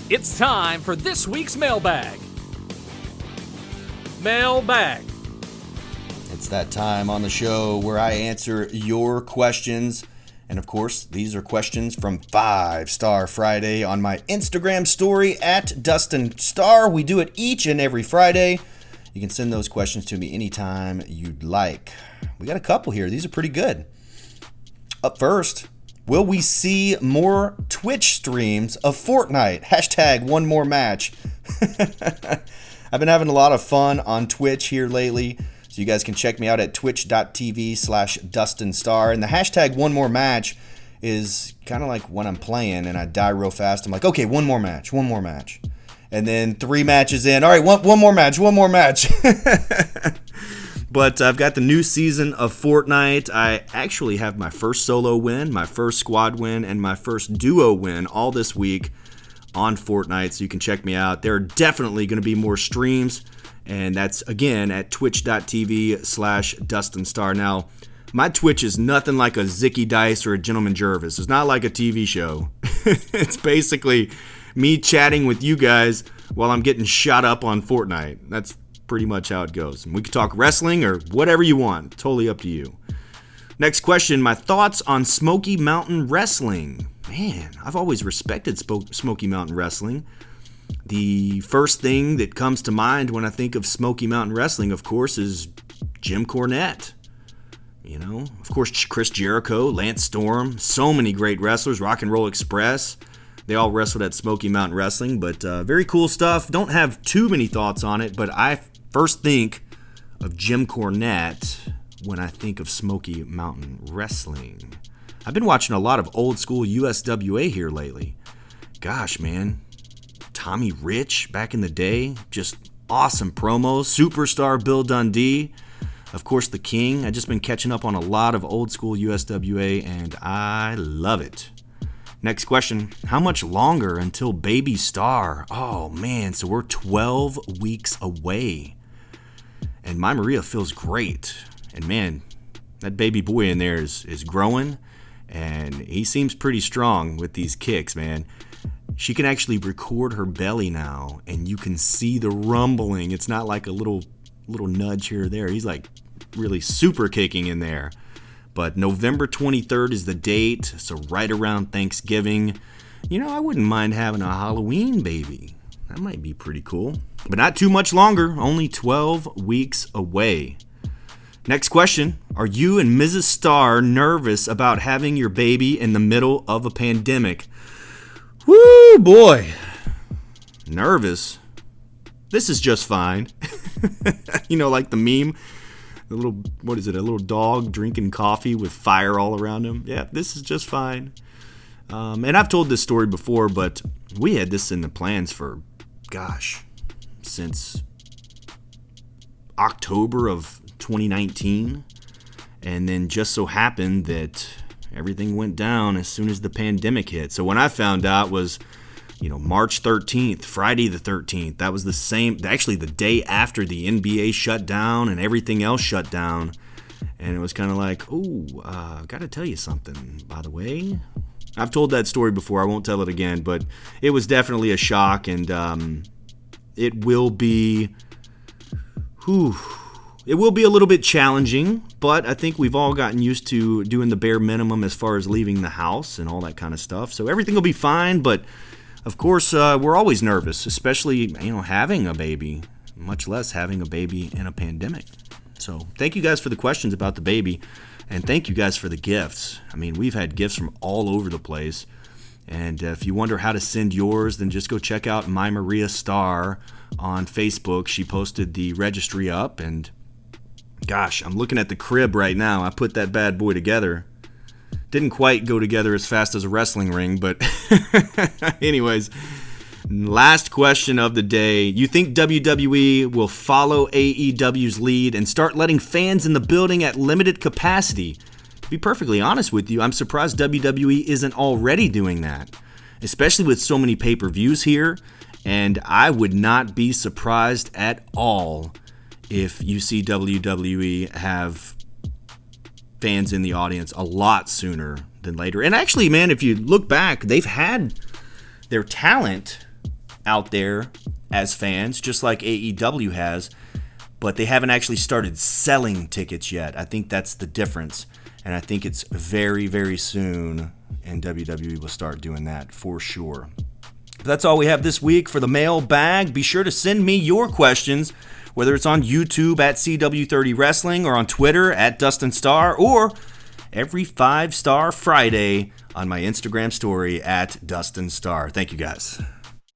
It's time for this week's Mailbag. Mailbag. It's that time on the show where I answer your questions. And of course, these are questions from 5 Star Friday on my Instagram story at Dustin Starr. We do it each and every Friday. You can send those questions to me anytime you'd like. We got a couple here. These are pretty good. Up first, will we see more Twitch streams of Fortnite? Hashtag one more match. I've been having a lot of fun on Twitch here lately. So you guys can check me out at twitch.tv/Dustin Starr. And the hashtag one more match is kind of like when I'm playing and I die real fast. I'm like, okay, one more match. And then 3 matches in. All right, one more match. But I've got the new season of Fortnite. I actually have my first solo win, my first squad win, and my first duo win all this week on Fortnite. So you can check me out. There are definitely going to be more streams. And that's, again, at twitch.tv/Dustin Starr. Now, my Twitch is nothing like a Zicky Dice or a Gentleman Jervis. It's not like a TV show. It's basically me chatting with you guys while I'm getting shot up on Fortnite. That's pretty much how it goes. And we can talk wrestling or whatever you want. Totally up to you. Next question, my thoughts on Smoky Mountain Wrestling. Man, I've always respected Smoky Mountain Wrestling. The first thing that comes to mind when I think of Smoky Mountain Wrestling, of course, is Jim Cornette. You know, of course, Chris Jericho, Lance Storm, so many great wrestlers, Rock and Roll Express. They all wrestled at Smoky Mountain Wrestling, but very cool stuff. Don't have too many thoughts on it, but I first think of Jim Cornette when I think of Smoky Mountain Wrestling. I've been watching a lot of old school USWA here lately. Gosh, man. Tommy Rich back in the day, just awesome promos. Superstar Bill Dundee, of course, the King. I've just been catching up on a lot of old school USWA, and I love it. Next question, how much longer until Baby Star? Oh, man, so we're 12 weeks away. And my Maria feels great. And, man, that baby boy in there is growing, and he seems pretty strong with these kicks, man. She can actually record her belly now, and you can see the rumbling. It's not like a little nudge here or there. He's like really super kicking in there. But November 23rd is the date, so right around Thanksgiving. You know, I wouldn't mind having a Halloween baby. That might be pretty cool. But not too much longer, only 12 weeks away. Next question, are you and Mrs. Starr nervous about having your baby in the middle of a pandemic? Woo, boy. Nervous. This is just fine. You know, like the meme. A little dog drinking coffee with fire all around him. Yeah, this is just fine. And I've told this story before, but we had this in the plans for, since October of 2019. And then just so happened that everything went down as soon as the pandemic hit. So when I found out was, March 13th, Friday the 13th. That was the day after the NBA shut down and everything else shut down. And it was kind of like, got to tell you something, by the way. I've told that story before. I won't tell it again, but it was definitely a shock, and it will be a little bit challenging, but I think we've all gotten used to doing the bare minimum as far as leaving the house and all that kind of stuff. So everything will be fine, but of course, we're always nervous, especially, having a baby, much less having a baby in a pandemic. So thank you guys for the questions about the baby, and thank you guys for the gifts. I mean, we've had gifts from all over the place, and if you wonder how to send yours, then just go check out My Maria Starr on Facebook. She posted the registry up, and gosh, I'm looking at the crib right now. I put that bad boy together. Didn't quite go together as fast as a wrestling ring, but anyways, last question of the day. You think WWE will follow AEW's lead and start letting fans in the building at limited capacity? To be perfectly honest with you, I'm surprised WWE isn't already doing that, especially with so many pay-per-views here, and I would not be surprised at all if you see WWE have fans in the audience a lot sooner than later. And actually, man, if you look back, they've had their talent out there as fans, just like AEW has, but they haven't actually started selling tickets yet. I think that's the difference, and I think it's very, very soon, and WWE will start doing that for sure. That's all we have this week for the mailbag. Be sure to send me your questions, whether it's on YouTube at CW30 Wrestling or on Twitter at Dustin Starr, or every 5-Star Friday on my Instagram story at Dustin Starr. Thank you guys.